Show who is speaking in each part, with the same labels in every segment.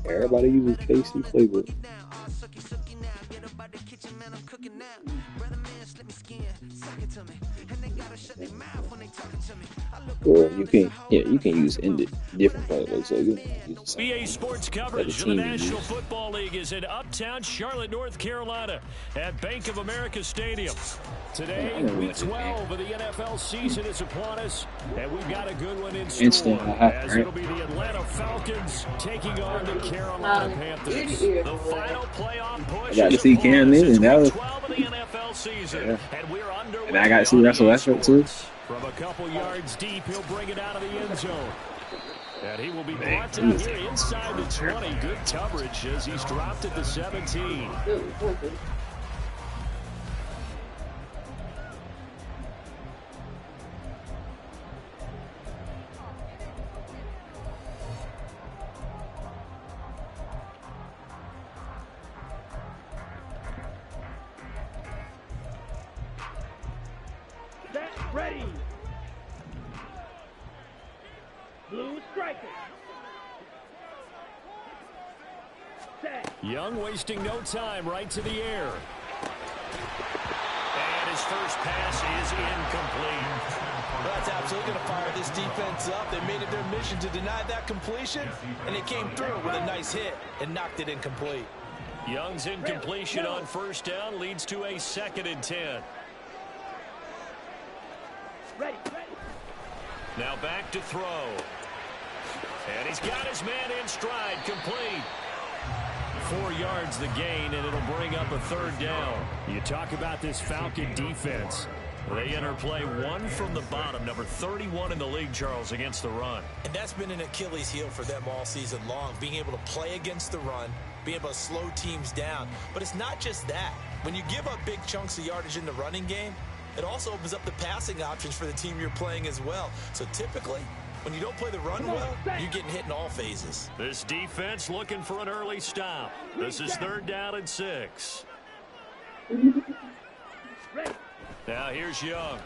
Speaker 1: Everybody uses KC playbook. Well, you can, yeah, you can use different playbooks. So you use
Speaker 2: BA Sports coverage of the National Football League is in Uptown Charlotte, North Carolina at Bank of America Stadium. Today, Week 12 of the NFL season is upon us, and we've got a good one in store, as it'll be the Atlanta Falcons taking on the Carolina Panthers. The final playoff push.
Speaker 1: I got to see Cam Newton. That was
Speaker 2: 12 of the NFL season, and we're underway.
Speaker 1: And I got to see Russell Westbrook too.
Speaker 2: From a couple yards deep, he'll bring it out of the end zone. And he will be brought down here inside the 20. Good coverage as he's dropped at the 17.
Speaker 3: Ready. Blue striker. Set.
Speaker 2: Young wasting no time, right to the air. And his first pass is incomplete.
Speaker 4: Well, that's absolutely going to fire this defense up. They made it their mission to deny that completion, and they came through with a nice hit and knocked it incomplete.
Speaker 2: Young's incompletion on first down leads to a 2nd and 10.
Speaker 3: Ready.
Speaker 2: Now back to throw. And he's got his man in stride, complete. 4 yards the gain, and it'll bring up a 3rd down. You talk about this Falcon defense. They enter play 1 from the bottom, number 31 in the league, Charles, against the run.
Speaker 4: And that's been an Achilles heel for them all season long, being able to play against the run, being able to slow teams down. But it's not just that. When you give up big chunks of yardage in the running game, it also opens up the passing options for the team you're playing as well. So typically, when you don't play the run well, you're getting hit in all phases.
Speaker 2: This defense looking for an early stop. This is 3rd down and 6. Now here's Young.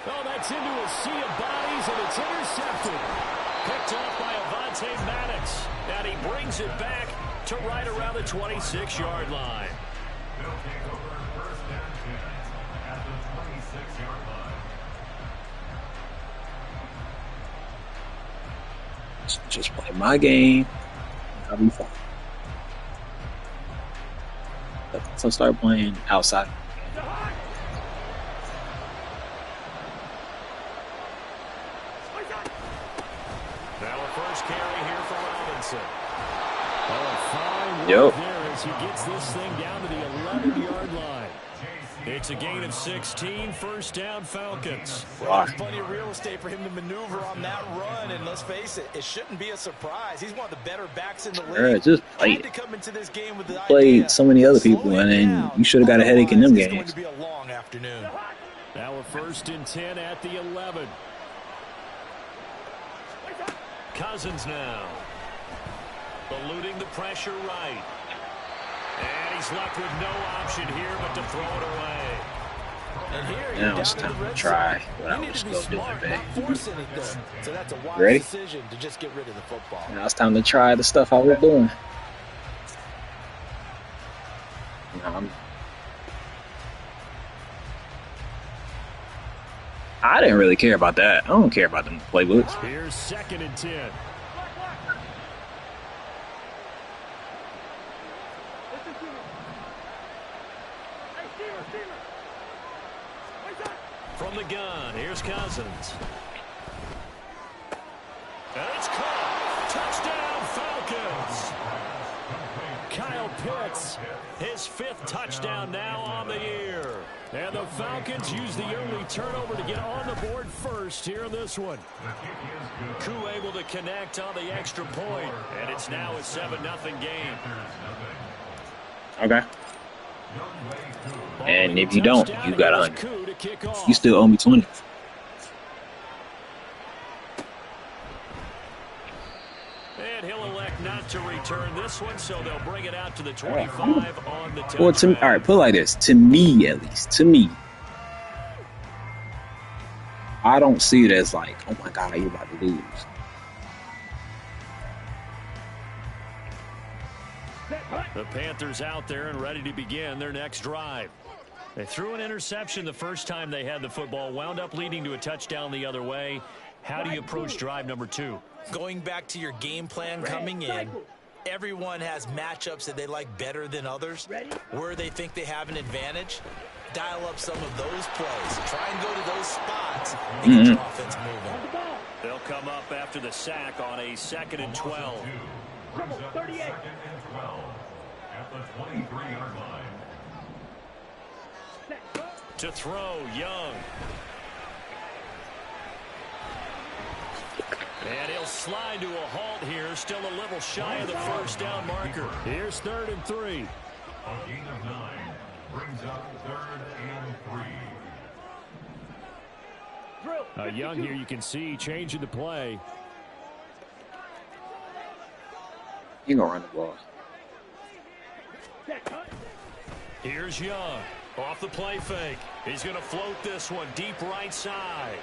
Speaker 2: Oh, that's into a sea of bodies, and it's intercepted. Picked off by Avonte Maddox. And he brings it back to right around the 26-yard line.
Speaker 1: Just play my game. I'll be fine. So start playing outside.
Speaker 2: Now a first carry here for Robinson. Oh, fine
Speaker 1: work
Speaker 2: there as he gets this thing down to the 11-yard line. It's a gain of 16, 1st down Falcons.
Speaker 4: Well, there's plenty of real estate for him to maneuver on that run, and let's face it, it shouldn't be a surprise. He's one of the better backs in the league.
Speaker 1: Just play it.
Speaker 4: To come into this game with the
Speaker 1: Played so many other people, and then you should have got a headache in them games.
Speaker 4: It's going to be a long afternoon.
Speaker 2: Now a 1st and 10 at the 11. Cousins now. Eluding the pressure right. And he's left with no option here but to throw it away.
Speaker 4: And here,
Speaker 1: now it's time to try what I was going to do today.
Speaker 4: So that's a wise
Speaker 1: Ready?
Speaker 4: decision to just get rid of the football.
Speaker 1: Now it's time to try the stuff I was doing. I didn't really care about that. I don't care about them playbooks.
Speaker 2: Here's 2nd and 10. From the gun, here's Cousins. And it's caught. Touchdown, Falcons. Kyle Kyle Pitts. His 5th touchdown now on the year. And the Falcons use the early turnover to get on the board first here in this one. Koo able to connect on the extra point, and it's now a 7-0 game.
Speaker 1: Okay. And if you don't, you got 100. You still owe me 20.
Speaker 2: And he'll elect not to return this one, so they'll bring it out to the 25 on the touchback.
Speaker 1: Well, to me, all right, put it like this. To me, at least, to me, I don't see it as like, oh my God, you're about to lose.
Speaker 2: The Panthers out there and ready to begin their next drive. They threw an interception the first time they had the football, wound up leading to a touchdown the other way. How do you approach drive number 2?
Speaker 4: Going back to your game plan coming in, everyone has matchups that they like better than others. Where they think they have an advantage, dial up some of those plays. Try and go to those spots and get your offense moving.
Speaker 2: They'll come up after the sack on a 2nd and 12.
Speaker 3: 38.
Speaker 5: At the 23-yard line.
Speaker 2: To throw, Young. And he'll slide to a halt here, still a little shy of the first down marker. Here's 3rd and 3.
Speaker 5: A gain of 9 brings up 3rd and 3.
Speaker 2: Young here, you can see changing the play.
Speaker 1: He gonna run the ball.
Speaker 2: Here's Young. Off the play fake. He's going to float this one deep right side.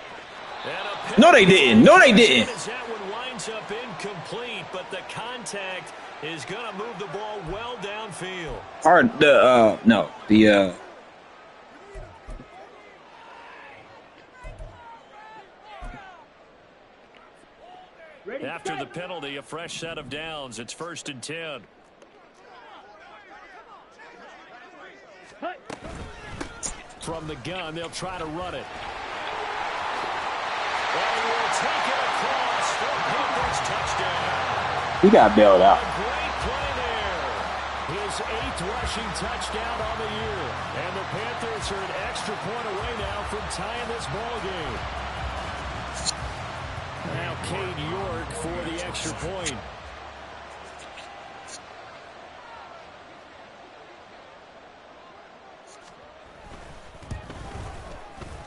Speaker 1: No, they didn't. No, they didn't.
Speaker 2: That one winds up incomplete, but the contact is going to move the ball well downfield. After the penalty, a fresh set of downs. It's 1st and 10. From the gun, they'll try to run it. And will take it across for Panthers touchdown.
Speaker 1: He got bailed out.
Speaker 2: A great play there. His 8th rushing touchdown on the year. And the Panthers are an extra point away now from tying this ball game. Now Cade York for the extra point.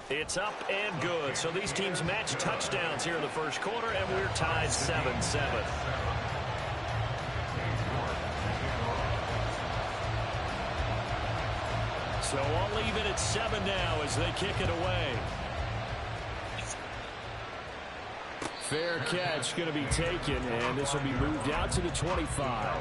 Speaker 2: It's up and good. So these teams match touchdowns here in the first quarter, and we're tied 7-7. So I'll leave it at 7 now as they kick it away. Fair catch going to be taken, and this will be moved out to the 25.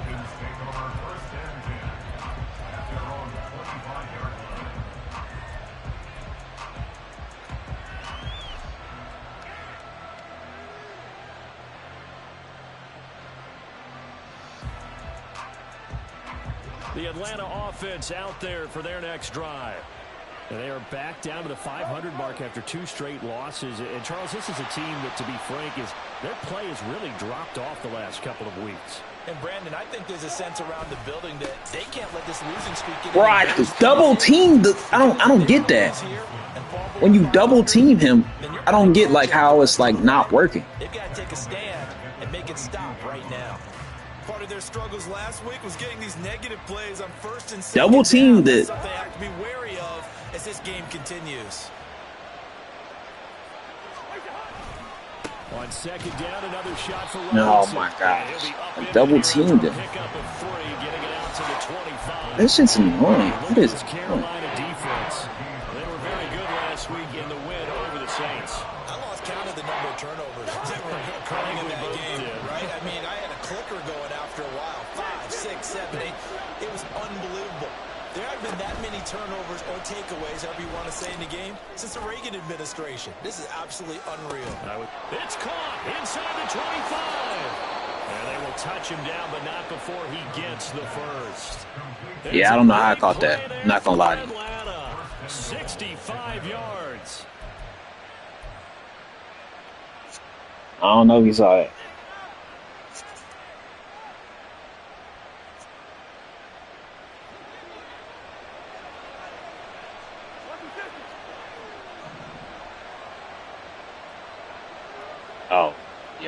Speaker 2: The Atlanta offense out there for their next drive. And they are back down to the 500 mark after 2 straight losses. And, Charles, this is a team that, to be frank, their play has really dropped off the last couple of weeks.
Speaker 4: And, Brandon, I think there's a sense around the building that they can't let this losing streak get
Speaker 1: Right, double team. I don't get that. When you double team him, I don't get like how it's like not working.
Speaker 4: They've got to take a stand and make it stop right now. Part of their struggles last week was getting these negative plays on 1st and 2nd.
Speaker 1: Double team
Speaker 4: That's something they have to be wary of as this game continues.
Speaker 2: On 2nd down, another shot for
Speaker 1: Oh
Speaker 2: Robinson.
Speaker 1: my gosh. I double teamed him.
Speaker 2: Pick up a 3, getting it out to the 25.
Speaker 1: That shit's annoying. What is it?
Speaker 2: Carolina defense. They were very good last week in the win over the Saints.
Speaker 4: I lost count of the number of turnovers that were occurring in that game, right? I mean, I had a clicker going after a while. 5, 6, 7, 8. It was unbelievable. There haven't been that many turnovers or takeaways, however you want to say, in the game since the Reagan administration. This is absolutely unreal.
Speaker 2: It's caught inside the 25. And they will touch him down, but not before he gets the first.
Speaker 1: Yeah, I don't know how I caught that. I'm not going to lie to you.
Speaker 2: Atlanta, 65 yards.
Speaker 1: I don't know if you saw it.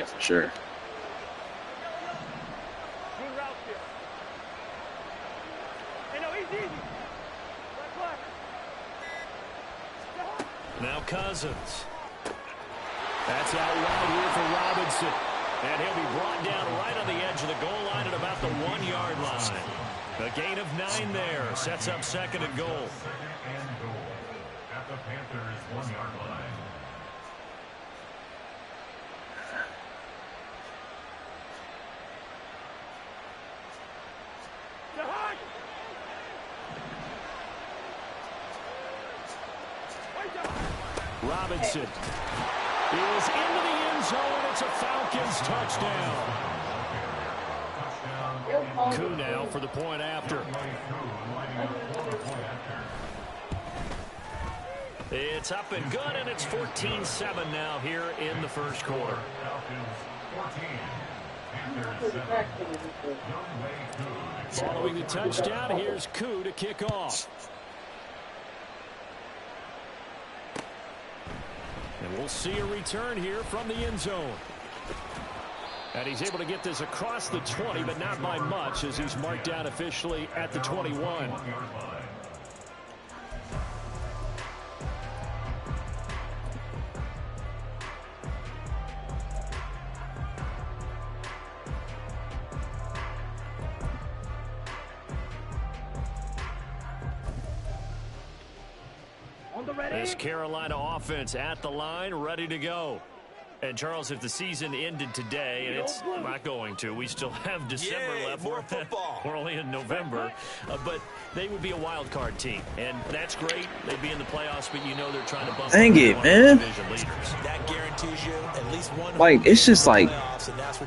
Speaker 1: Yeah, for sure.
Speaker 2: Now Cousins. That's out wide here for Robinson. And he'll be brought down right on the edge of the goal line at about the 1-yard line. A gain of 9 there. Sets up 2nd and goal.
Speaker 5: At the Panthers' 1-yard line.
Speaker 2: Robinson is into the end zone. It's a Falcons touchdown. Koo now for the point after. It's up and good, and it's 14-7 now here in the first quarter. Following the touchdown, here's Koo to kick off. And we'll see a return here from the end zone. And he's able to get this across the 20, but not by much, as he's marked down officially at the 21. This Carolina offense at the line, ready to go. And, Charles, if the season ended today, and it's not going to, we still have December left.
Speaker 4: More football.
Speaker 2: We're only in November. But they would be a wild card team. And that's great. They'd be in the playoffs, but you know they're trying to bump
Speaker 1: Dang it, man.
Speaker 4: That guarantees you at least one.
Speaker 1: Like, it's just like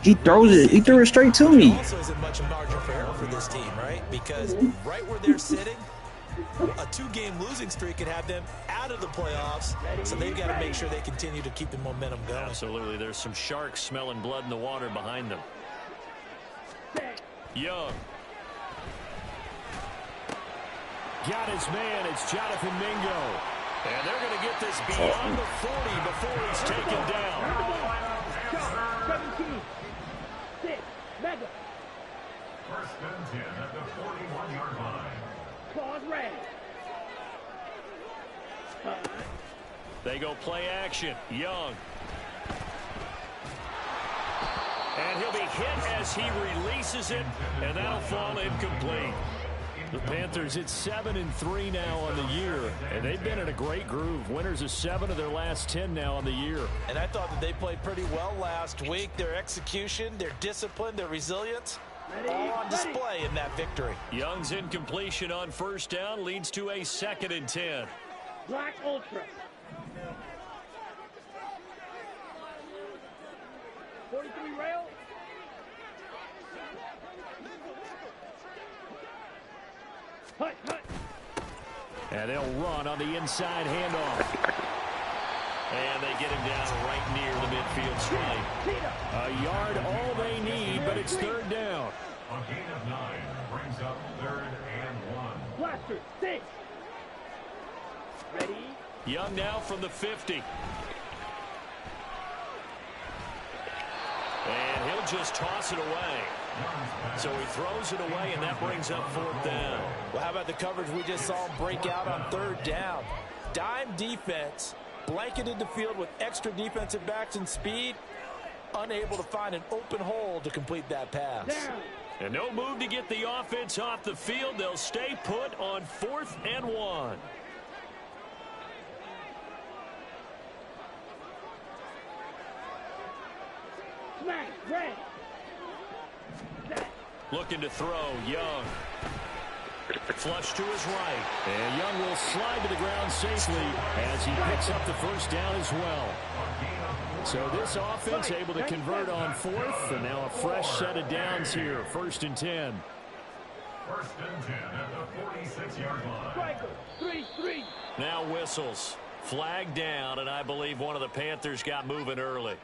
Speaker 1: he threw it straight to me.
Speaker 4: Also isn't much margin for error for this team, right? Because right where they're sitting, a 2-game losing streak could have them out of the playoffs, so they've got to make sure they continue to keep the momentum going.
Speaker 2: Absolutely. There's some sharks smelling blood in the water behind them. Young. Got his man. It's Jonathan Mingo. And they're going to get this beyond the 40 before he's taken down.
Speaker 3: 17. 6. Mega.
Speaker 5: First and 10 at the 41-yard line.
Speaker 3: Claws red.
Speaker 2: They go play action. Young. And he'll be hit as he releases it, and that'll fall incomplete. The Panthers, it's 7-3 now on the year, and they've been in a great groove. Winners of 7 of their last 10 now on the year.
Speaker 4: And I thought that they played pretty well last week. Their execution, their discipline, their resilience, all on display in that victory.
Speaker 2: Young's incompletion on first down leads to a 2nd and 10.
Speaker 3: Black Ultra. 43 rail. Hut, hut.
Speaker 2: And they'll run on the inside handoff. And they get him down right near the midfield stripe. A yard all they need, but it's 3rd down.
Speaker 5: A gain of 9 brings up 3rd and 1.
Speaker 3: Blaster, 6. Ready?
Speaker 2: Young now from the 50. And he'll just toss it away. So he throws it away, and that brings up 4th down.
Speaker 4: Well, how about the coverage we just saw him break out on 3rd down? Dime defense, blanketed the field with extra defensive backs and speed, unable to find an open hole to complete that pass.
Speaker 3: Down.
Speaker 2: And no move to get the offense off the field. They'll stay put on 4th and 1.
Speaker 3: Smash, red.
Speaker 2: Looking to throw, Young. Flush to his right. And Young will slide to the ground safely as he picks up the first down as well. So this offense able to convert on 4th, and now a fresh set of downs here. 1st and 10.
Speaker 5: First and 10 at the 46-yard line.
Speaker 3: Striker, 3-3.
Speaker 2: Now whistles. Flag down, and I believe one of the Panthers got moving early.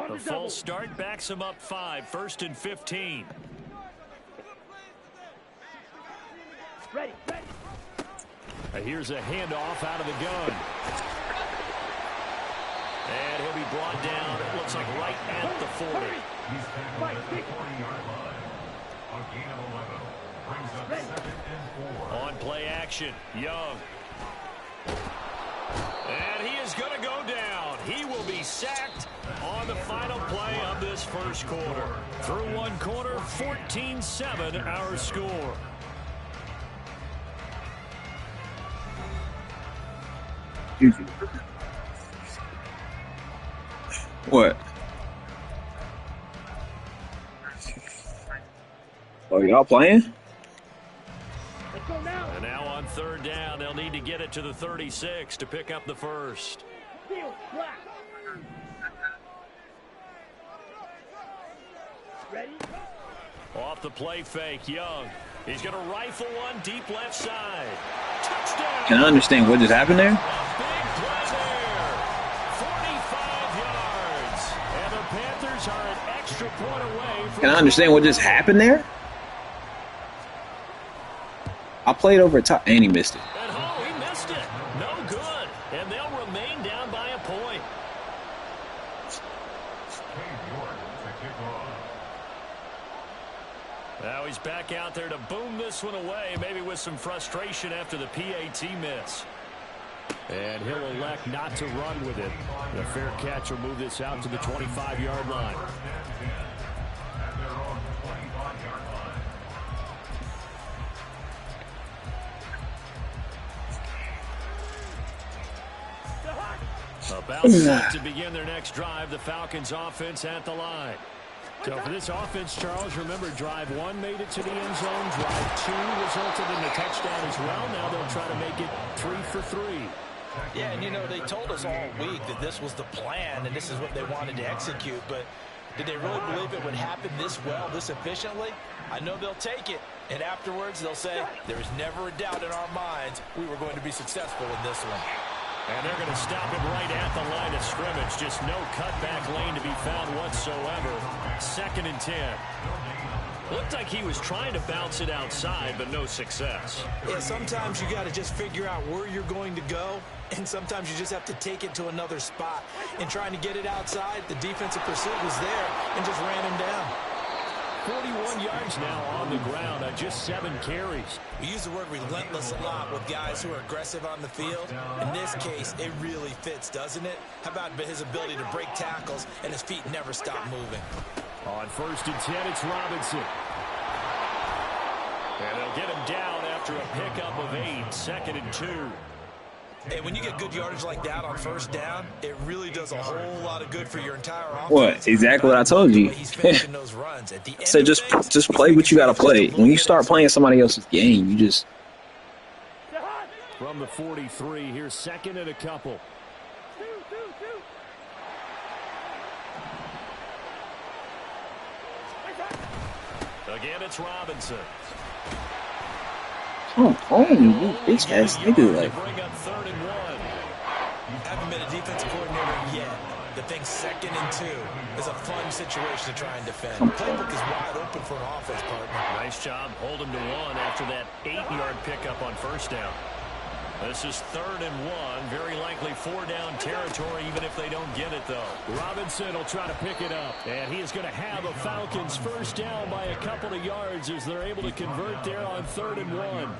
Speaker 2: The false start backs him up 5. 1st and 15.
Speaker 3: Ready, ready.
Speaker 2: Here's a handoff out of the gun. And he'll be brought down, it looks like right at the 40.
Speaker 5: He's tackled at the 40-yard line. A gain of 11. Brings up 2nd and 4.
Speaker 2: On play action, Young. And he is going to go down. He will be sacked on the final play of this first quarter. Through one quarter, 14-7 our score.
Speaker 1: What? Oh, y'all playing?
Speaker 3: Let's go now.
Speaker 2: And now on third down, they'll need to get it to the 36 to pick up the first.
Speaker 3: Field black. Ready?
Speaker 2: Off the play fake, Young. He's going to rifle one deep left side. Touchdown!
Speaker 1: Can I understand what just happened there?
Speaker 2: A big play there. 45 yards. And the Panthers are an extra point away from...
Speaker 1: Can I understand what just happened there? I played over top and he missed it.
Speaker 2: And oh, he missed it. No good. And they'll remain down by a point. Now he's back out there to boom this one away, maybe with some frustration after the PAT miss. And he'll elect not to run with it. The fair catch will move this out to the 25-yard line. About set to begin their next drive, the Falcons offense at the line. So for this offense, Charles, remember, drive 1 made it to the end zone. Drive 2 resulted in a touchdown as well. Now they'll try to make it 3 for 3.
Speaker 4: Yeah, and you know, they told us all week that this was the plan and this is what they wanted to execute, but did they really believe it would happen this well, this efficiently? I know they'll take it, and afterwards they'll say, there was never a doubt in our minds we were going to be successful in this one.
Speaker 2: And they're going to stop him right at the line of scrimmage. Just no cutback lane to be found whatsoever. 2nd and 10. Looked like he was trying to bounce it outside, but no success.
Speaker 4: Yeah, sometimes you got to just figure out where you're going to go, and sometimes you just have to take it to another spot. And trying to get it outside, the defensive pursuit was there and just ran him down.
Speaker 2: 41 yards now on the ground on just 7 carries.
Speaker 4: We use the word relentless a lot with guys who are aggressive on the field. In this case, it really fits, doesn't it? How about his ability to break tackles and his feet never stop moving?
Speaker 2: On 1st and 10, it's Robinson. And they'll get him down after a pickup of 8, 2nd and 2.
Speaker 4: And when you get good yardage like that on 1st down, it really does a whole lot of good for your entire offense.
Speaker 1: What? Exactly what I told you. So just play what you got to play. When you start playing somebody else's game, you just...
Speaker 2: From the 43, here's 2nd and a couple. Again, it's Robinson.
Speaker 1: Come on, you bitch ass nigga. Like,
Speaker 2: Bring up 3rd and 1.
Speaker 4: Haven't been a defensive coordinator yet. The thing's 2nd and 2 is a fun situation to try and defend. The playbook is wide open for an offense partner.
Speaker 2: Nice job holding to 1 after that 8-yard pickup on 1st down. This is 3rd and 1. Very likely 4-down territory, even if they don't get it, though. Robinson will try to pick it up. And he is going to have a Falcons 1st down by a couple of yards as they're able to convert there on 3rd and 1.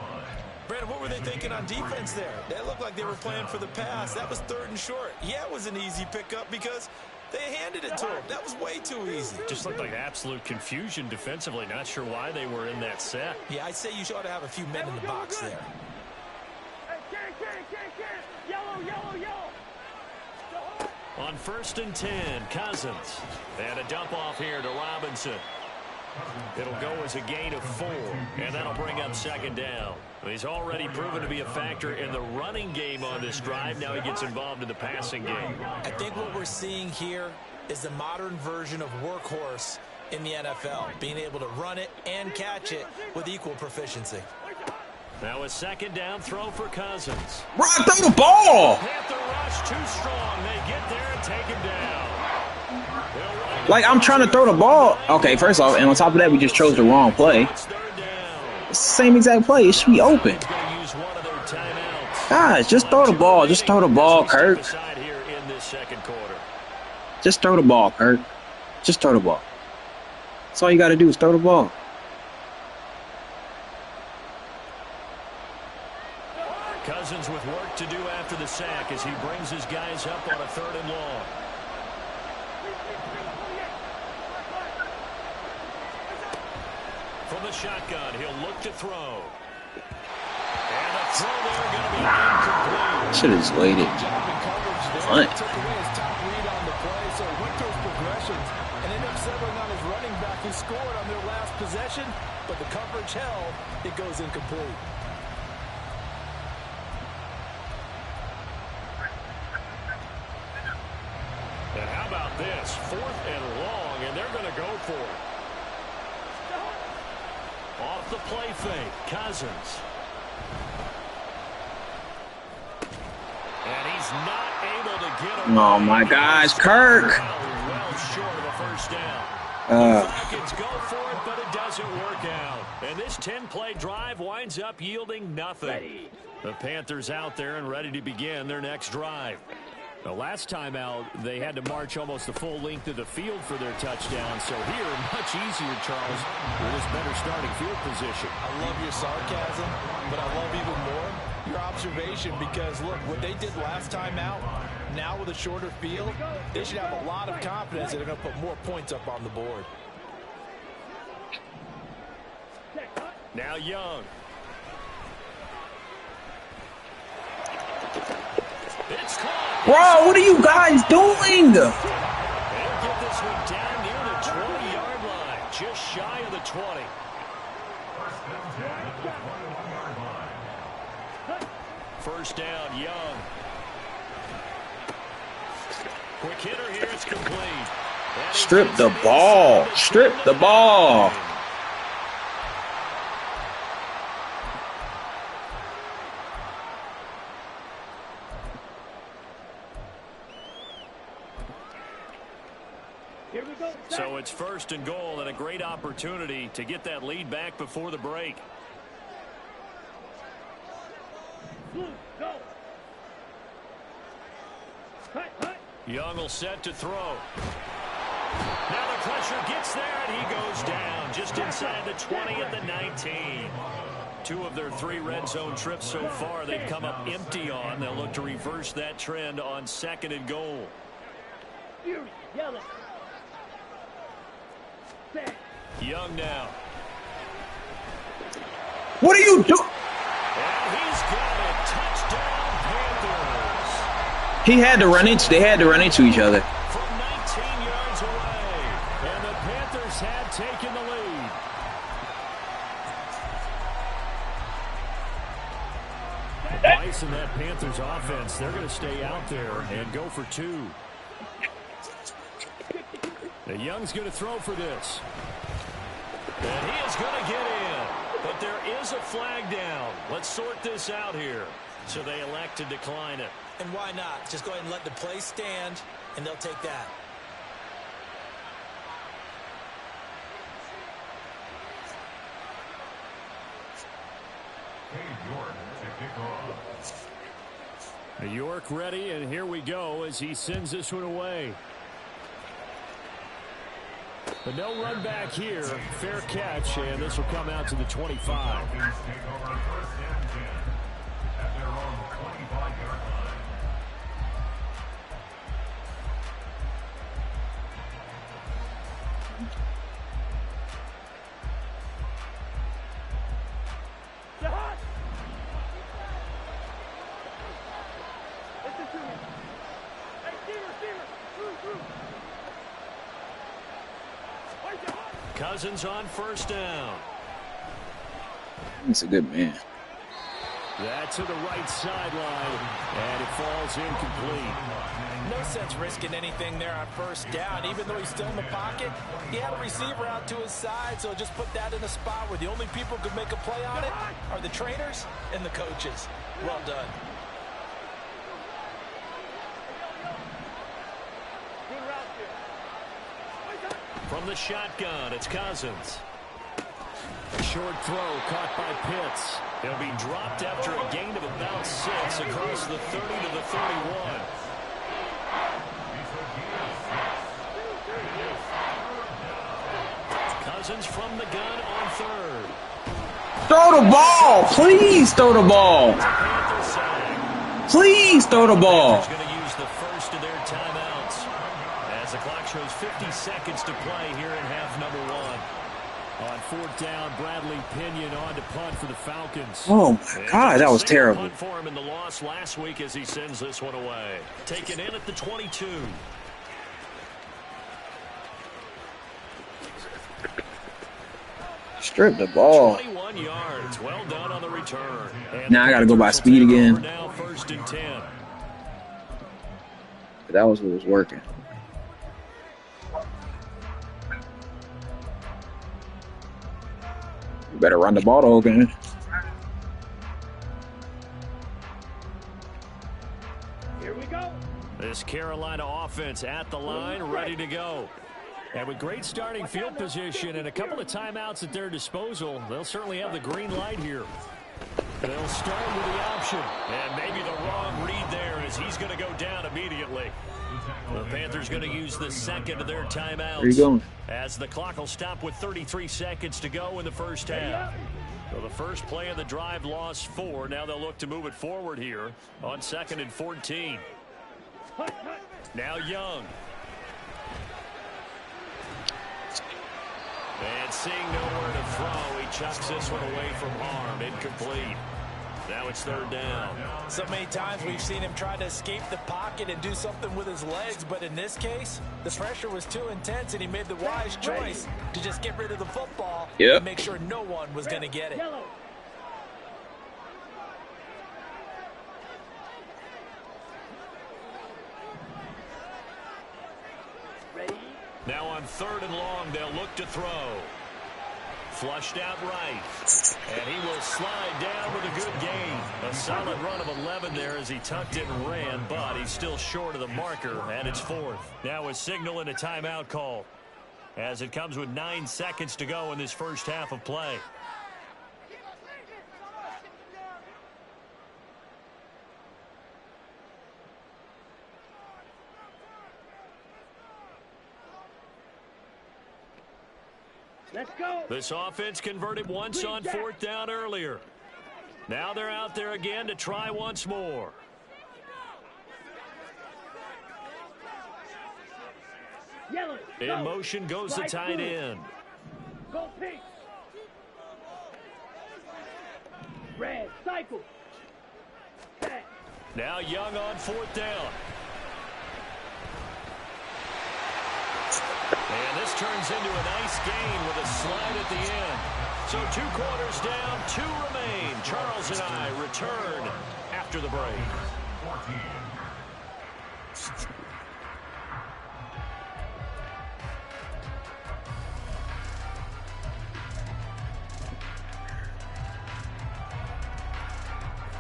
Speaker 4: Brandon, what were they thinking on defense there? They looked like they were playing for the pass. That was 3rd and short. Yeah, it was an easy pickup because they handed it to him. That was way too easy.
Speaker 2: Just looked like absolute confusion defensively. Not sure why they were in that set.
Speaker 4: Yeah, I'd say you ought to have a few men in the box there.
Speaker 2: On 1st and 10, Cousins. And a dump off here to Robinson. It'll go as a gain of 4, and that'll bring up 2nd down. He's already proven to be a factor in the running game on this drive. Now he gets involved in the passing game.
Speaker 4: I think what we're seeing here is the modern version of workhorse in the NFL, being able to run it and catch it with equal proficiency.
Speaker 2: Now a 2nd down throw for Cousins.
Speaker 1: bro, throw the ball!
Speaker 2: Panther rush too strong. They get there and take him down.
Speaker 1: Like, I'm trying to throw the ball. Okay, first off, and on top of that, we just chose the wrong play.
Speaker 2: It's 3rd down.
Speaker 1: It's the same exact play. It should be open.
Speaker 2: Going to use one of their timeouts.
Speaker 1: Guys, just throw the ball. Just throw the ball, Kirk. Just throw the ball, Kirk. Just throw the ball. That's all you got to do is throw the ball.
Speaker 2: Cousins with work to do after the sack as he brings his guys up on a 3rd and long. From the shotgun, he'll look to throw. And the throw there going to be incomplete.
Speaker 1: Should have just waited. Fine.
Speaker 4: Took away his top read on the play, so he went to his progressions and ended up settling on his running back who scored on their last possession, but the coverage held. It goes incomplete.
Speaker 2: And how about this? 4th and long, and they're going to go for it. Off the play fake, Cousins. And he's not able to get him.
Speaker 1: Oh, my gosh, Kirk.
Speaker 2: Well short of a first down. The Falcons go for it, but it doesn't work out. And this 10-play drive winds up yielding nothing. The Panthers out there and ready to begin their next drive. The last time out, they had to march almost the full length of the field for their touchdown. So here, much easier, Charles, with this better starting field position.
Speaker 4: I love your sarcasm, but I love even more your observation because, look, what they did last time out, now with a shorter field, they should have a lot of confidence that they're going to put more points up on the board.
Speaker 2: Now Young. It's caught.
Speaker 1: Bro, what are you guys doing?
Speaker 2: They'll get this one down near the 20-yard line, just shy of the 20. First down, Young. Quick hitter here, it's complete.
Speaker 1: Strip the ball. Strip the ball.
Speaker 2: So it's 1st and goal and a great opportunity to get that lead back before the break. Young will set to throw. Now the pressure gets there and he goes down just inside the 20 at the 19. 2 of their 3 red zone trips so far they've come up empty on. They'll look to reverse that trend on 2nd and goal. Young now.
Speaker 1: What are you doing?
Speaker 2: And he's got it. Touchdown, Panthers.
Speaker 1: He had to run into. They had to run into each other.
Speaker 2: From 19 yards away. And the Panthers had taken the lead. Ice in that Panthers offense. They're going to stay out there and go for 2. The Young's going to throw for this. And he is going to get in. But there is a flag down. Let's sort this out here. So they elect to decline it.
Speaker 4: And why not? Just go ahead and let the play stand, and they'll take that.
Speaker 2: New York ready, and here we go as he sends this one away. But no run back here. Fair catch, and this will come out to the 25. Cousins on 1st down.
Speaker 1: He's a good man.
Speaker 2: That to the right sideline, and it falls incomplete.
Speaker 4: No sense risking anything there on 1st down. Even though he's still in the pocket, he had a receiver out to his side, so just put that in a spot where the only people who can make a play on it are the trainers and the coaches. Well done.
Speaker 2: From the shotgun, it's Cousins. A short throw caught by Pitts. He'll be dropped after a gain of about 6 across the 30 to the 31. Cousins from the gun on 3rd.
Speaker 1: Throw the ball. Please throw the ball. Please throw the ball.
Speaker 2: He's going to use the first of their timeouts as the clock shows 50 seconds to play here in half number 1. On 4th down, Bradley Pinion on to punt for the Falcons.
Speaker 1: Oh my God, that was terrible.
Speaker 2: Punt for him in the loss last week as he sends this one away. Taken in at the 22.
Speaker 1: Strip the ball.
Speaker 2: 21 yards. Well done on the return. And
Speaker 1: now I got to go by speed again.
Speaker 2: Now 1st and 10.
Speaker 1: That was what was working. You better run the ball to open.
Speaker 3: Here we go.
Speaker 2: This Carolina offense at the line, ready to go. And with great starting field position and a couple of timeouts at their disposal, they'll certainly have the green light here. They'll start with the option. And maybe the wrong read there as he's going to go down immediately. The Panthers going to use the second of their timeouts.
Speaker 1: Where you going?
Speaker 2: As the clock will stop with 33 seconds to go in the first half. So the first play of the drive lost 4. Now they'll look to move it forward here on 2nd and 14. Now Young. And seeing nowhere to throw, he chucks this one away from harm. Incomplete. Now it's 3rd down.
Speaker 4: So many times we've seen him try to escape the pocket and do something with his legs, but in this case, the pressure was too intense and he made the wise choice to just get rid of the football and make sure no one was going to get it.
Speaker 2: Now on 3rd and long, they'll look to throw. Flushed out right. And he will slide down with a good gain. A solid run of 11 there as he tucked it and ran, but he's still short of the marker, and it's 4th. Now a signal and a timeout call as it comes with 9 seconds to go in this first half of play.
Speaker 3: Let's go.
Speaker 2: This offense converted once on 4th down earlier. Now they're out there again to try once more.
Speaker 3: Yellow.
Speaker 2: In motion goes the tight end.
Speaker 3: Go pink. Red. Cycle. Back.
Speaker 2: Now Young on 4th down. And this turns into a nice gain with a slide at the end. So 2 quarters down, 2 remain. Charles and I return after the break.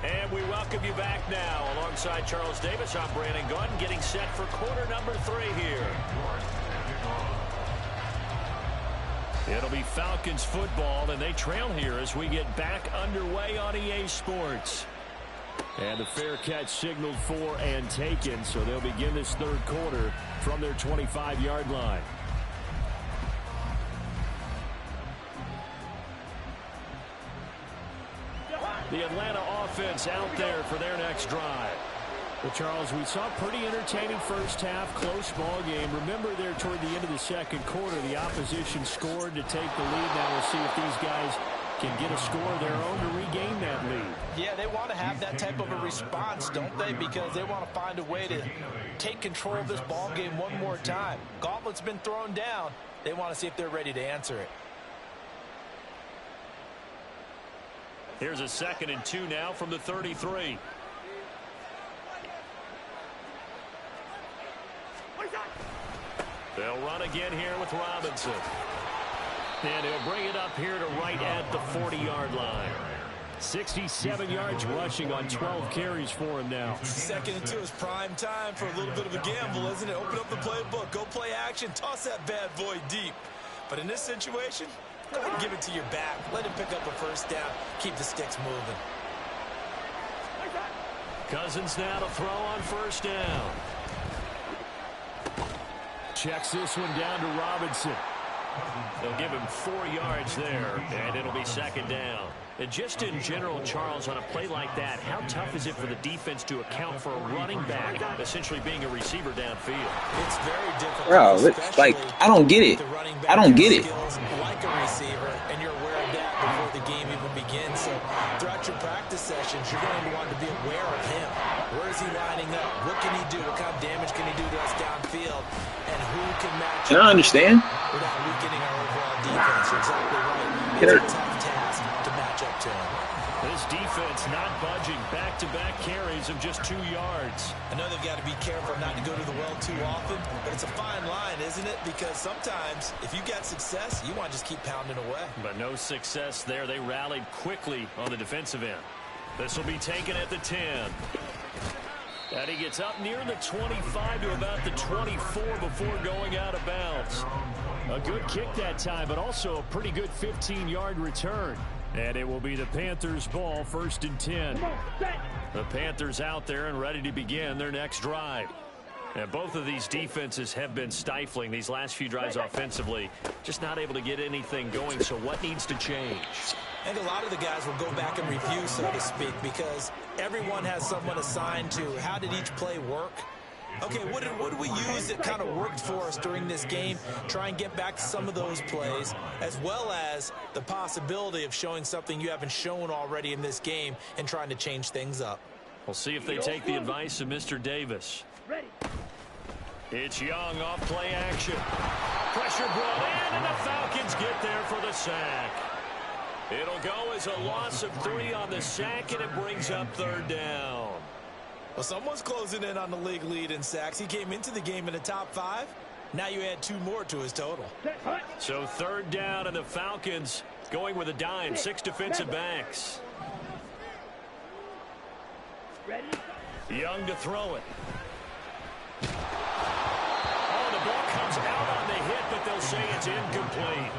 Speaker 2: And we welcome you back now. Alongside Charles Davis, I'm Brandon Gunn, getting set for quarter number 3 here. It'll be Falcons football, and they trail here as we get back underway on EA Sports. And the fair catch signaled for and taken, so they'll begin this 3rd quarter from their 25-yard line. The Atlanta offense out there for their next drive. Well, Charles, we saw a pretty entertaining first half, close ball game. Remember there toward the end of the 2nd quarter, the opposition scored to take the lead. Now we'll see if these guys can get a score of their own to regain that lead.
Speaker 4: Yeah, they want to have that type of a response, don't they? Because they want to find a way to take control of this ball game one more time. Gauntlet's been thrown down. They want to see if they're ready to answer it.
Speaker 2: Here's a 2nd and 2 now from the 33. They'll run again here with Robinson. And he'll bring it up here to right at the 40-yard line. 67 yards rushing on 12 carries for him now.
Speaker 4: 2nd and 2 is prime time for a little bit of a gamble, isn't it? Open up the playbook, go play action, toss that bad boy deep. But in this situation, Go ahead and give it to your back. Let him pick up a first down. Keep the sticks moving.
Speaker 2: Cousins now to throw on first down. Checks this one down to Robinson. They'll give him 4 yards there, and it'll be second down. And just in general, Charles, on a play like that, how tough is it for the defense to account for a running back essentially being a receiver downfield?
Speaker 4: It's very difficult.
Speaker 1: Bro, like, I don't get it. I don't get it.
Speaker 4: Like a receiver, and you're aware of that before the game even begins. So throughout your practice sessions, you're going to want to be aware of him. Where is he lining up? What can he do? What kind of damage can he do to us downfield? And who can match
Speaker 1: Can I understand?
Speaker 4: without weakening our overall defense? You're exactly right. It's a tough task to match up to him.
Speaker 2: This defense not budging. Back-to-back carries of just 2 yards.
Speaker 4: I know they've got to be careful not to go to the well too often, but it's a fine line, isn't it? Because sometimes, if you got success, you want to just keep pounding away.
Speaker 2: But no success there. They rallied quickly on the defensive end. This will be taken at the 10. And he gets up near the 25 to about the 24 before going out of bounds. A good kick that time, but also a pretty good 15-yard return. And it will be the Panthers' ball, 1st and 10. The Panthers out there and ready to begin their next drive. And both of these defenses have been stifling these last few drives offensively. Just not able to get anything going, so what needs to change?
Speaker 4: I think a lot of the guys will go back and review, so to speak, because everyone has someone assigned to how did each play work. Okay, what did we use that kind of worked for us during this game? Try and get back to some of those plays, as well as the possibility of showing something you haven't shown already in this game and trying to change things up.
Speaker 2: We'll see if they take the advice of Mr. Davis.
Speaker 3: Ready.
Speaker 2: It's Young off play action. Pressure brought in, and the Falcons get there for the sack. It'll go as a loss of 3 on the sack, and it brings up 3rd down.
Speaker 4: Well, someone's closing in on the league lead in sacks. He came into the game in the top 5. Now you add 2 more to his total.
Speaker 2: So 3rd down, and the Falcons going with a dime, 6 defensive backs.
Speaker 3: Ready.
Speaker 2: Young to throw it. Oh, the ball comes out on the hit, but they'll say it's incomplete.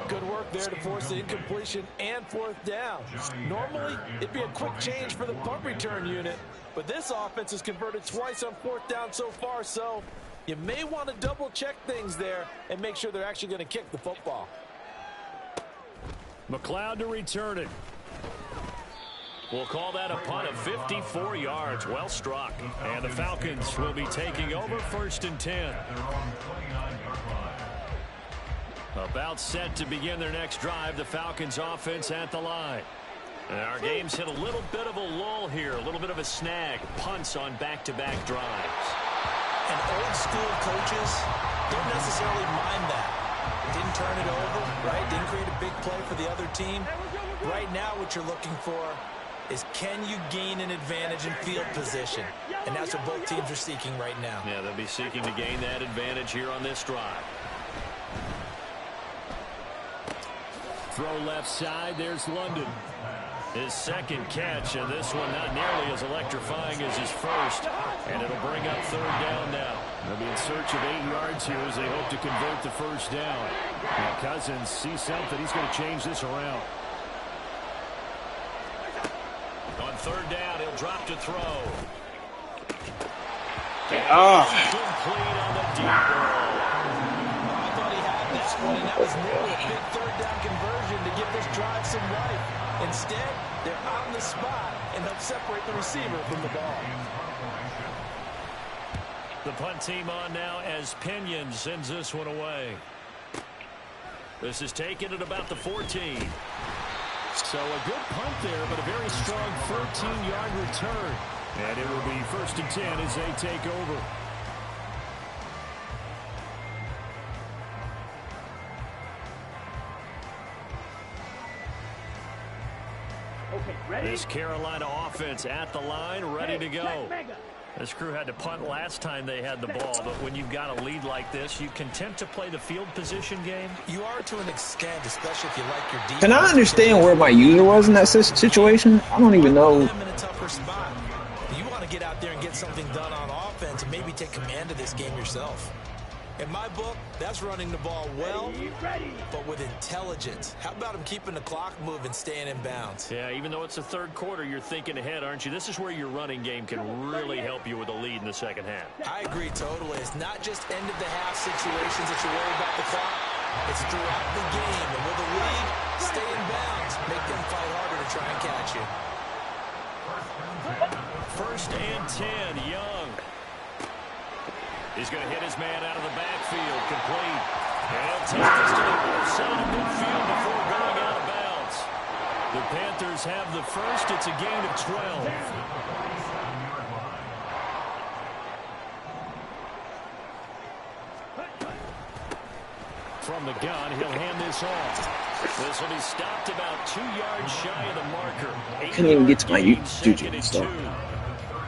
Speaker 4: Good work there to force the incompletion and 4th down. Normally, it'd be a quick change for the punt return unit, but this offense has converted twice on 4th down so far, so you may want to double-check things there and make sure they're actually going to kick the football.
Speaker 2: McLeod to return it. We'll call that a punt of 54 yards. Well struck. And the Falcons will be taking over 1st and 10. About set to begin their next drive. The Falcons offense at the line. And our game's hit a little bit of a lull here. A little bit of a snag. Punts on back-to-back drives.
Speaker 4: And old school coaches don't necessarily mind that. Didn't turn it over, right? Didn't create a big play for the other team. Right now what you're looking for is can you gain an advantage in field position? And that's what both teams are seeking right now.
Speaker 2: Yeah, they'll be seeking to gain that advantage here on this drive. Throw left side. There's London. His 2nd catch, and this one not nearly as electrifying as his first. And it'll bring up 3rd down now. They'll be in search of 8 yards here as they hope to convert the 1st down. And Cousins sees something. He's going to change this around. On 3rd down, he'll drop to throw. Complete on the deep ball.
Speaker 4: I thought he had that one, and that was nearly a big 3rd down conversion to give this drive some life. Instead, they're on the spot and help separate the receiver from the ball.
Speaker 2: The punt team on now as Pinion sends this one away. This is taken at about the 14. So a good punt there, but a very strong 13-yard return. And it will be 1st and 10 as they take over.
Speaker 3: Okay, ready.
Speaker 2: This Carolina offense at the line, ready to go. This crew had to punt last time they had the ball, but when you've got a lead like this, you content to play the field position game?
Speaker 4: You are to an extent, especially if you like your defense.
Speaker 1: Can I understand where my user was in that situation? I don't even know.
Speaker 4: I'm in a tougher spot. You want to get out there and get something done on offense and maybe take command of this game yourself. In my book, that's running the ball well, but with intelligence. How about him keeping the clock moving, staying in bounds?
Speaker 2: Yeah, even though it's the third quarter, you're thinking ahead, aren't you? This is where your running game can really help you with a lead in the second half.
Speaker 4: I agree totally. It's not just end-of-the-half situations that you worry about the clock. It's throughout the game. And with a lead, stay in bounds. Make them fight harder to try and catch you.
Speaker 2: 1st and 10, Young. He's going to hit his man out of the backfield, complete. And he'll take this to the other side of midfield before going out of bounds. The Panthers have the first. It's a gain of 12. From the gun, he'll hand this off. This will be stopped about 2 yards shy of the marker.
Speaker 1: Couldn't even get to my juju stuff.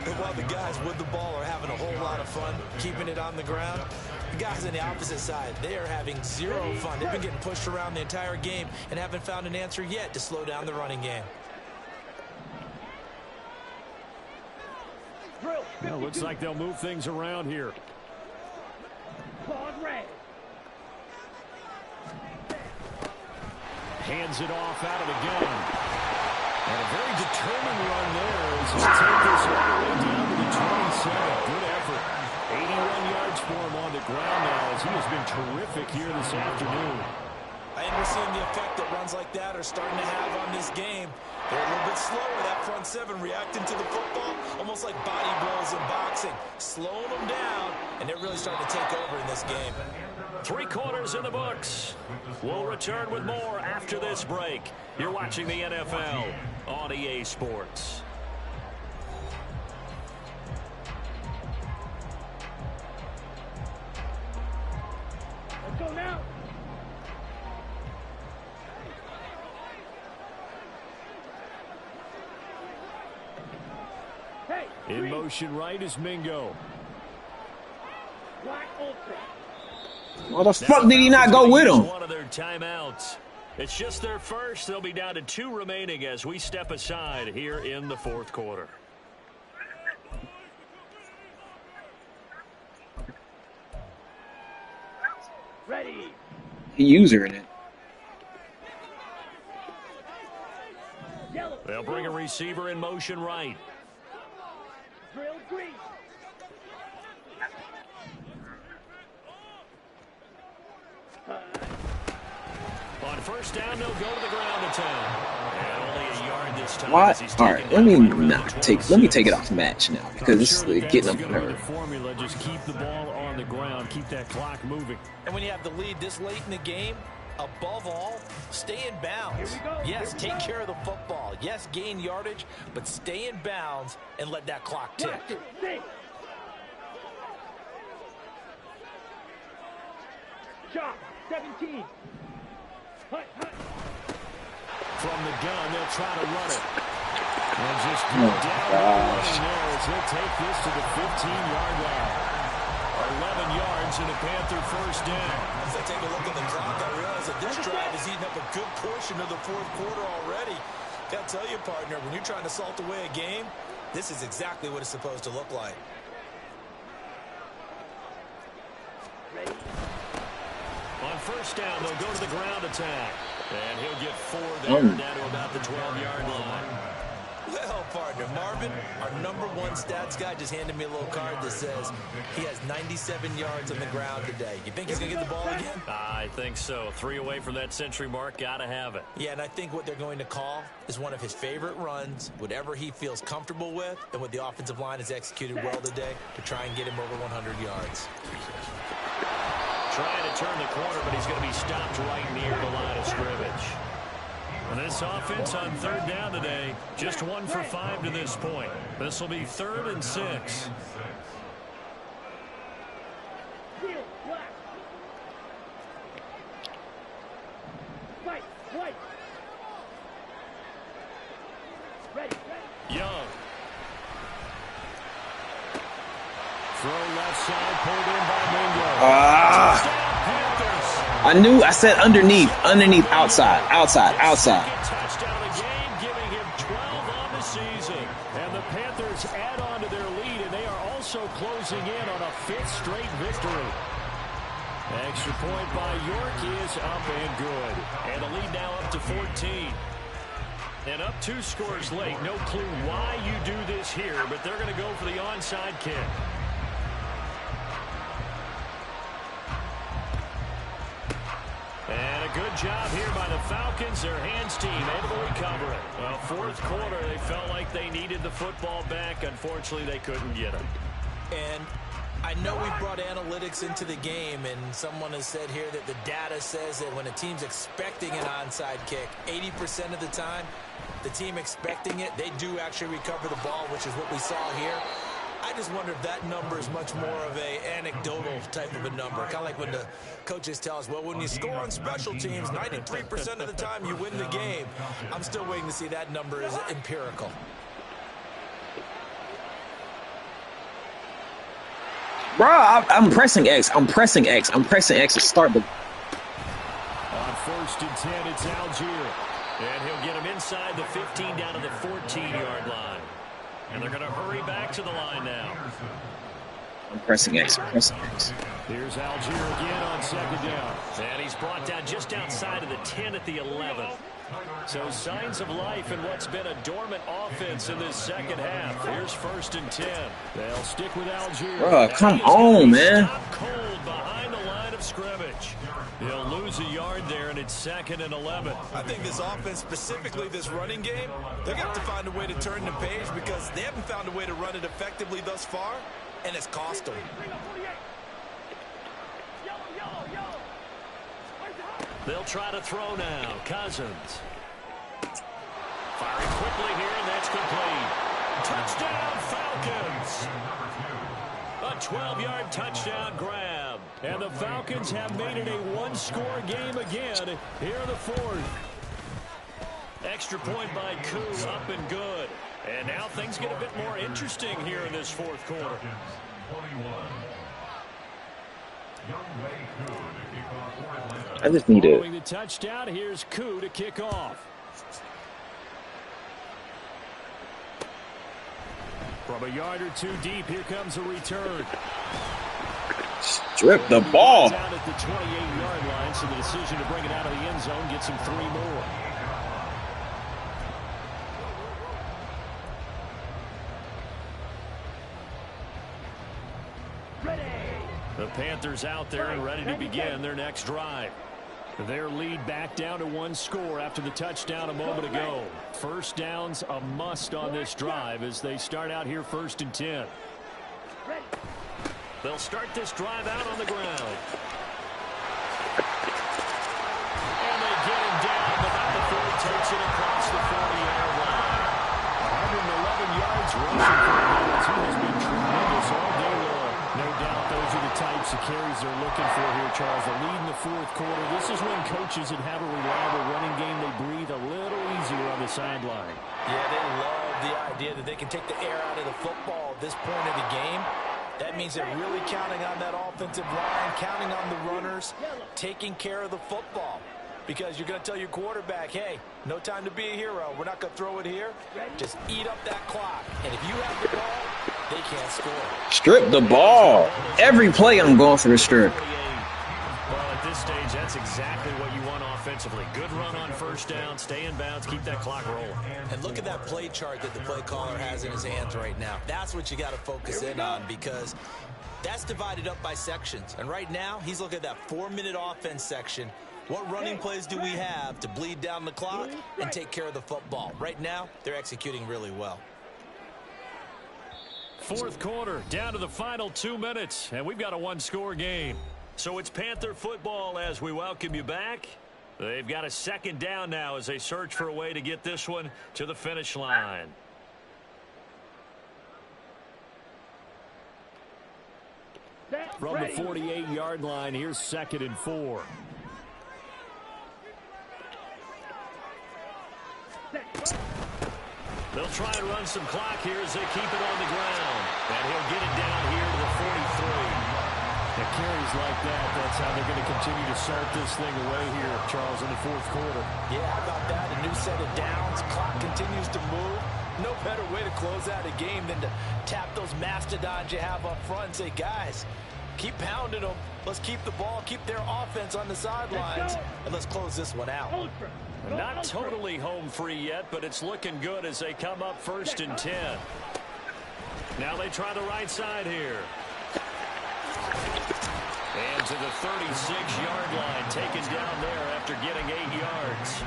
Speaker 4: And while the guys with the ball are having a whole lot of fun keeping it on the ground, the guys on the opposite side, they are having zero fun. They've been getting pushed around the entire game and haven't found an answer yet to slow down the running game.
Speaker 2: Well, looks like they'll move things around here. Hands it off out of the gun. And a very determined run there as he'll take this all the way down to the 27. Good effort. 81 yards for him on the ground now as he has been terrific here this afternoon.
Speaker 4: And we're seeing the effect that runs like that are starting to have on this game. They're a little bit slower, that front seven reacting to the football, almost like body blows in boxing, slowing them down, and they're really starting to take over in this game.
Speaker 2: 3 quarters in the books. We'll return with more after this break. You're watching the NFL on EA Sports.
Speaker 3: Let's go now. Hey,
Speaker 2: in motion right is Mingo.
Speaker 3: Black ultra.
Speaker 1: Why the fuck did he not go with him?
Speaker 2: One of their timeouts. It's just their first. They'll be down to 2 remaining as we step aside here in the 4th quarter.
Speaker 3: Ready.
Speaker 1: He user in it.
Speaker 3: Yellow.
Speaker 2: They'll bring a receiver in motion right.
Speaker 3: Drill green.
Speaker 2: On 1st down, they'll go to the ground attack. And only a yard this time.
Speaker 1: What? All right, let me take it off match now because it's getting up there.
Speaker 2: The formula, just keep the ball on the ground, keep that clock moving.
Speaker 4: And when you have the lead this late in the game, above all, stay in bounds. Yes, take care of the football. Yes, gain yardage, but stay in bounds and let that clock tick.
Speaker 3: Shot 17. Hut, hut.
Speaker 2: From the gun, they'll try to run it. And just down there as he'll take this to the 15-yard line. 11 yards and a Panther 1st down.
Speaker 4: As I take a look at the clock, I realize that this drive is eating up a good portion of the 4th quarter already. Gotta tell you, partner, when you're trying to salt away a game, this is exactly what it's supposed to look like.
Speaker 3: Ready.
Speaker 2: On 1st down, they'll go to the ground attack. And he'll get 4 there, down to about the 12-yard line.
Speaker 4: Well, partner, Marvin, our #1 stats guy, just handed me a little card that says he has 97 yards on the ground today. You think he's going to get the ball again?
Speaker 2: I think so. 3 away from that century mark. Got to have it.
Speaker 4: Yeah, and I think what they're going to call is one of his favorite runs, whatever he feels comfortable with, and what the offensive line has executed well today to try and get him over 100 yards.
Speaker 2: Trying to turn the corner, but he's going to be stopped right near the line of scrimmage. And this offense on 3rd down today, just 1 for 5 to this point. This will be 3rd and 6.
Speaker 3: Fight, white. Ready, ready.
Speaker 2: Young. Throw left side, pulled in by Mingo.
Speaker 1: I said underneath, outside.
Speaker 2: Touchdown of the game, giving him 12 on the season. And the Panthers add on to their lead, and they are also closing in on a 5th straight victory. point by York is up and good. And the lead now up to 14. And up 2 scores late. No clue why you do this here, but they're going to go for the onside kick. And a good job here by the Falcons. Their hands team able to recover it. Well, fourth quarter, they felt like they needed the football back. Unfortunately, they couldn't get it.
Speaker 4: And I know we brought analytics into the game, and someone has said here that the data says that when a team's expecting an onside kick, 80% of the time, the team expecting it, they do actually recover the ball, which is what we saw here. I just wonder if that number is much more of a anecdotal type of a number. Kind of like when the coaches tell us, well, when you score on special teams, 93% of the time you win the game. I'm still waiting to see that number is empirical.
Speaker 1: Bro, I'm pressing X. I'm pressing X. I'm pressing X to start the...
Speaker 2: On 1st and 10, it's Algier. And he'll get him inside the 15 down to the 14-yard line. And they're going to hurry back to the line now.
Speaker 1: I'm pressing X. I'm pressing X.
Speaker 2: Here's Algier again on 2nd down. And he's brought down just outside of the 10 at the 11. So signs of life in what's been a dormant offense in this second half. Here's 1st and 10. They'll stick with Algier.
Speaker 1: Bro, come on, man.
Speaker 2: Cold behind the line of scrimmage. He'll lose a yard there, and it's 2nd and 11.
Speaker 4: I think this offense, specifically this running game, they're going to have to find a way to turn the page because they haven't found a way to run it effectively thus far, and it's cost them.
Speaker 2: They'll try to throw now. Cousins. Firing quickly here, and that's complete. Touchdown, Falcons. A 12-yard touchdown grab. And the Falcons have made it a one-score game again here in the 4th. Extra point by Koo, up and good. And now things get a bit more interesting here in this 4th quarter.
Speaker 1: I just need it.
Speaker 2: Following the touchdown, here's Koo to kick off. From a yard or 2 deep, here comes a return.
Speaker 1: Strip the ball.
Speaker 2: Down at the 28-yard line, so the decision to bring it out of the end zone gets him 3 more. The Panthers out there and ready to begin their next drive. Their lead back down to 1 score after the touchdown a moment ago. First down's a must on this drive as they start out here 1st and 10. They'll start this drive out on the ground. And they get him down, but not before he takes it across the 40-yard line. 111 yards rushing for Hines, who has been tremendous all day long. No doubt those are the types of carries they're looking for here, Charles. The lead in the 4th quarter. This is when coaches that have a reliable running game, they breathe a little easier on the sideline.
Speaker 4: Yeah, they love the idea that they can take the air out of the football at this point of the game. That means they're really counting on that offensive line, counting on the runners, taking care of the football. Because you're going to tell your quarterback, hey, no time to be a hero. We're not going to throw it here. Just eat up that clock. And if you have the ball, they can't score.
Speaker 1: Strip the ball. Every play I'm going for the strip.
Speaker 2: Well, at this stage, that's exactly what you want offensively. Good run on 1st down, stay in bounds, keep that clock rolling.
Speaker 4: And look at that play chart that the play caller has in his hands right now. That's what you got to focus in on because that's divided up by sections. And right now, he's looking at that 4-minute offense section. What running plays do we have to bleed down the clock and take care of the football? Right now, they're executing really well.
Speaker 2: 4th quarter, down to the final 2 minutes, and we've got a 1-score game. So it's Panther football as we welcome you back. They've got a 2nd down now as they search for a way to get this one to the finish line. From the 48-yard line, here's 2nd and 4. They'll try and run some clock here as they keep it on the ground. And he'll get it down here to the 43. The carries like that, that's how they're going to continue to salt this thing away here, Charles, in the 4th quarter.
Speaker 4: Yeah, how about that? A new set of downs. Clock continues to move. No better way to close out a game than to tap those mastodons you have up front and say, guys, Keep pounding them. Let's keep the ball, keep their offense on the sidelines, and let's close this one out.
Speaker 2: Not totally home free yet, but it's looking good as they come up 1st and 10. Now they try the right side here. And to the 36-yard line, taken down there after getting 8 yards.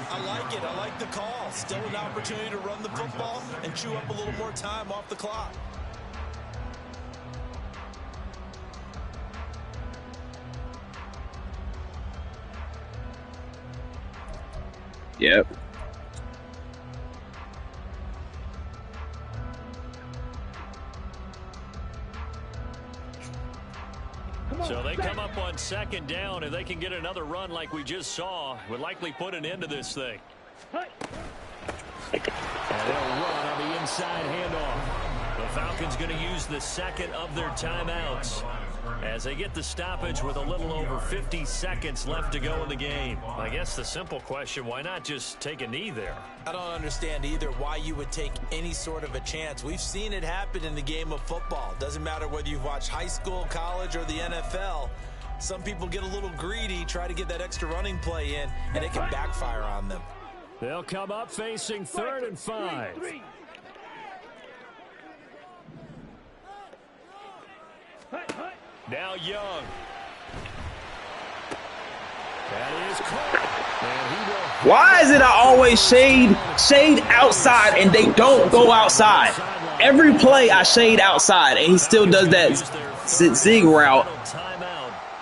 Speaker 4: I like it. I like the call. Still an opportunity to run the football and chew up a little more time off the clock.
Speaker 1: Yep.
Speaker 2: So they come up on 2nd down, and they can get another run like we just saw. Would likely put an end to this thing. And they'll run on the inside handoff. The Falcons going to use the 2nd of their timeouts as they get the stoppage with a little over 50 seconds left to go in the game. I guess the simple question, why not just take a knee there?
Speaker 4: I don't understand either why you would take any sort of a chance. We've seen it happen in the game of football. Doesn't matter whether you've watched high school, college, or the NFL. Some people get a little greedy, try to get that extra running play in, and it can backfire on them.
Speaker 2: They'll come up facing 3rd and 5. Now Young. That is caught.
Speaker 1: Why is it I always shade outside and they don't go outside? Every play I shade outside and he still does that zig route.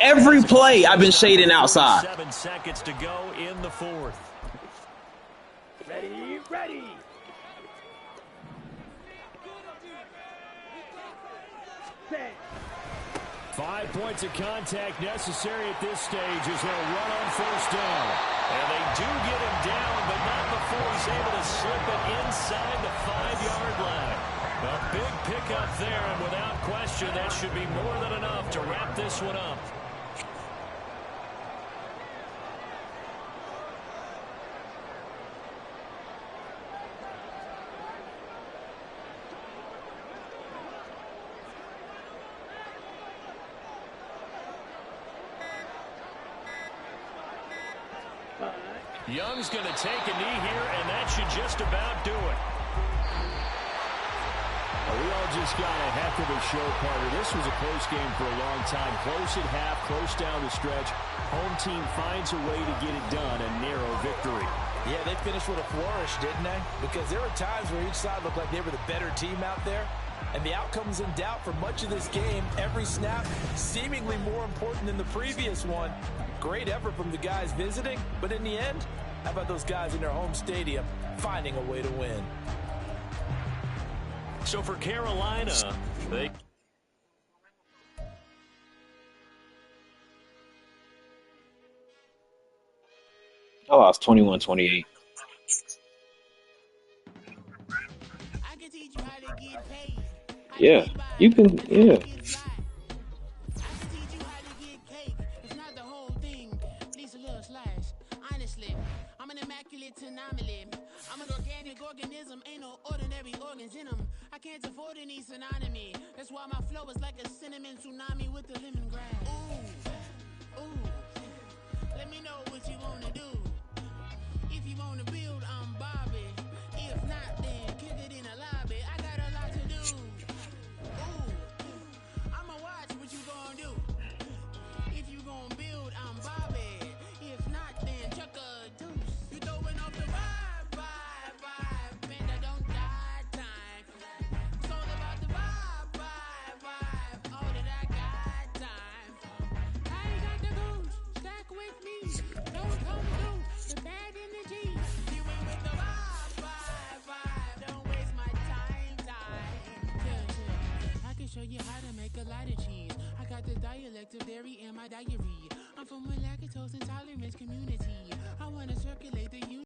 Speaker 1: Every play I've been shading outside.
Speaker 2: 7 seconds to go in the 4th.
Speaker 3: Ready.
Speaker 2: 5 points of contact necessary at this stage as they'll run on 1st down. And they do get him down, but not before he's able to slip it inside the 5-yard line. A big pickup there, and without question, that should be more than enough to wrap this one up. Young's going to take a knee here, and that should just about do it. We all just got a heck of a show, Carter. This was a close game for a long time. Close at half, close down the stretch. Home team finds a way to get it done, a narrow victory.
Speaker 4: Yeah, they finished with a flourish, didn't they? Because there were times where each side looked like they were the better team out there. And the outcome was in doubt for much of this game. Every snap seemingly more important than the previous one. Great effort from the guys visiting, but in the end, how about those guys in their home stadium finding a way to win?
Speaker 2: So for Carolina, they...
Speaker 1: I lost 21-28. Yeah, you can, yeah.
Speaker 6: I'm an organic organism, ain't no ordinary organs in them. I can't afford any synonymy. That's why my flow is like a cinnamon tsunami with the lemongrass. Ooh, let me know what you wanna do. If you wanna build, I'm Bobby. If not, then kick it in the lobby. I got a lot to do. Ooh, I'ma watch what you gonna do. If you gonna build, I'm Bobby. If not, then chuck a deuce. You throwing off the vibe, man, I don't die time. It's all about the vibe, all that I got time. I ain't got the goose, stack with me. Don't come through the bad energy. You ain't with the vibe, don't waste my time. Yeah. I can show you how to make a lot of cheese. I got the dialect of dairy in my diary. I'm from a lactose intolerance community. I wanna circulate the